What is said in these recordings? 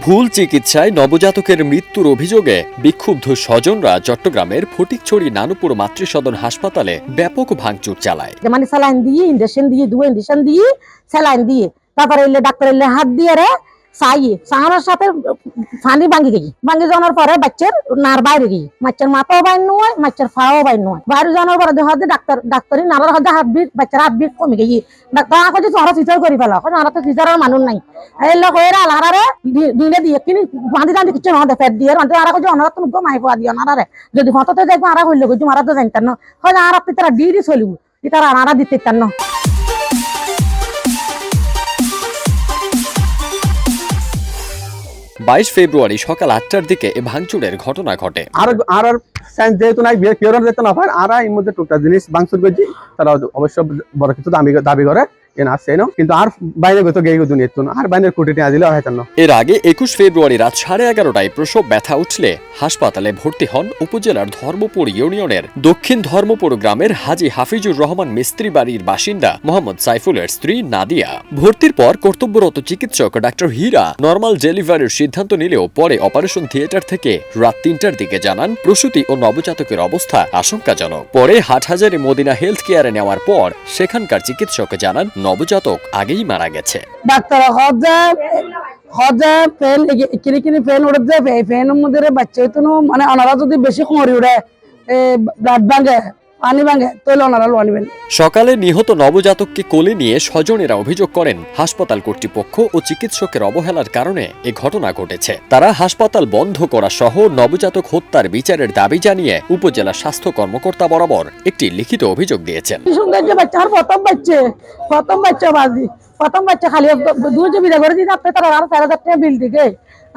ভুল চিকিৎসায় নবজাতকের মৃত্যুর অভিযোগে বিক্ষুব্ধ স্বজনরা চট্টগ্রামের ফটিকছড়ি নানুপুর মাতৃসদন হাসপাতালে ব্যাপক ভাঙচুর চালায়। মানে স্যালাইন দিয়ে ইনজেকশন দিয়ে ইনজেকশন দিয়ে স্যালাইন দিয়ে তারপরে ডাক্তার হাত দিয়ে রে সাহানোর সাথে ফানি ভাঙি যাওয়ার পরে বাচ্চার নার বাইরে গিয়ে বাচ্চার মাথাও বাইর নয় বাচ্চার ফাও বাইর নয় বাইরে যাওয়ার পরে হয়তো ডাক্তারি নারার হয়তো হাতবিট বাচ্চার হাতবিট কমে গিয়ে ডাক্তার কাছে তোমরা সিজার করে ফেলা ওরা তো সিজারের মানুষ নাই এই লোক এরা আলারে দিনে দিয়ে কিনি বাঁধি টান্ধি কিছু না ফেট দিয়ে আর কাছে অনারা তো মাই পাওয়া দিয়ে অনারে যদি হঠাৎ দেখবো আরা হইলে কিছু মারা তো জানতেন না হয়তো আর আপনি তারা ডিডি চলিব তারা আনারা দিতে চান না। 22 ফেব্রুয়ারি সকাল 8টার দিকে এ ভাঙচুরের ঘটনা ঘটে। আর যেহেতু নাই কেউ যেতে না পারে আর এর মধ্যে টুকটা জিনিস ভাঙচুর করছি তারা অবশ্য বড় কিছু দাবি করে কিন্তু আর বাইরে গত গেই দুনিয়া আর বাইরের কোটিতে আজিলে হয়তো না। এর আগে 21 ফেব্রুয়ারি রাত 11:30টায় প্রসব ব্যথা উঠলে হাসপাতালে ভর্তি হন উপজেলার ধর্মপুর ইউনিয়নের দক্ষিণ ধর্মপুর গ্রামের হাজী হাফিজুর রহমান মিস্ত্রি বাড়ির বাসিন্দা মোহাম্মদ সাইফুলের স্ত্রী নাদিয়া। ভর্তির পর কর্তব্যরত চিকিৎসক ডাক্তার হীরা নরমাল ডেলিভারির সিদ্ধান্ত নিলেও পরে অপারেশন থিয়েটার থেকে রাত 3টার দিকে জানান প্রসূতি ও নবজাতকের অবস্থা আশঙ্কাজনক। পরে হাটহাজারী মদিনা হেলথ কেয়ারে নেওয়ার পর সেখানকার চিকিৎসক জানান নবজাতক আগেই মারা গেছে। ডাক্তার ফ্যান কিনি ফ্যান উড়ে যাবে এই ফ্যানের মধ্যে বাচ্চা হইতো মানে ওনারা যদি বেশি খড়ি উড়ে ব্লাড ভাঙে পানি ভাঙে তাহলে ওনারা লোয়া নিবেন। সকালে নিহত নবজাতককে কোলে নিয়ে স্বজনেরা অভিযোগ করেন হাসপাতাল কর্তৃপক্ষ ও চিকিৎসকের অবহেলার কারণে এ ঘটনা ঘটেছে। তারা হাসপাতাল বন্ধ করা সহ নবজাতক হত্যার বিচারের দাবি জানিয়ে উপজেলা স্বাস্থ্য কর্মকর্তা বরাবর একটি লিখিত অভিযোগ দিয়েছেন। প্রথম বাচ্চা খালি দুই বিদা করে দিতে আপনি তারা আরো 4,000 টাকা বিল দিকে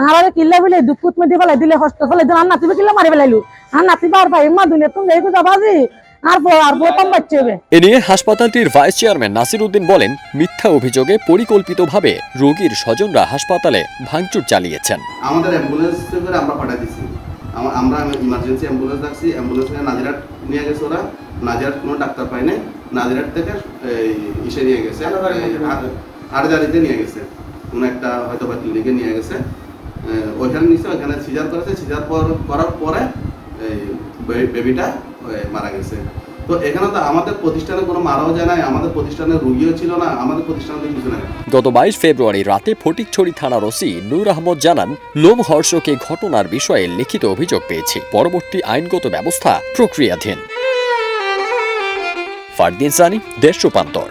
আর কিল্লা বিলে দুপুত মেদি ফেলাই দিলে হসপিটালে দিলে আর নাতিবে কিল্লা মারি ফেলাইলু আর নাতিবা আর ভাই মা দুনিয়া তুমি দেখো যাবাজি আর প্রথম বাচ্চা হবে। এ নিয়ে হাসপাতালটির ভাইস চেয়ারম্যান নাসির উদ্দিন বলেন, মিথ্যা অভিযোগে পরিকল্পিতভাবে রোগীর স্বজনরা হাসপাতালে ভাঙচুর চালিয়েছেন। আমাদের অ্যাম্বুলেন্স করে আমরা পাঠিয়ে দিছি, আমরা ইমার্জেন্সি অ্যাম্বুলেন্স রাখছি, অ্যাম্বুলেন্সে নাজিরাট নিয়ে গেছে ওরা, নাজিরাট কোনো ডাক্তার পায়নি, নাজিরাট থেকে ইসে নিয়ে গেছে হাটজারিতে নিয়ে গেছে কোনো একটা হয়তো বা ক্লিনিকে নিয়ে গেছে, ওইখানে নিচে ওইখানে সিজার করেছে, সিজার করার পরে বেবিটা মারা গেছে। তো এখানে তো আমাদের প্রতিষ্ঠানে কোনো মারাও যায় নাই, আমাদের প্রতিষ্ঠানে রোগীও ছিল না, আমাদের প্রতিষ্ঠানে কিছু নাই। গত 22 ফেব্রুয়ারি রাতে ফটিকছড়ি থানার ওসি নূর আহমদ জানান, লোমহর্ষকে ঘটনার বিষয়ে লিখিত অভিযোগ পেয়েছি, পরবর্তী আইনগত ব্যবস্থা প্রক্রিয়াধীন। ফারদিন সানি, দেশ রূপান্তর।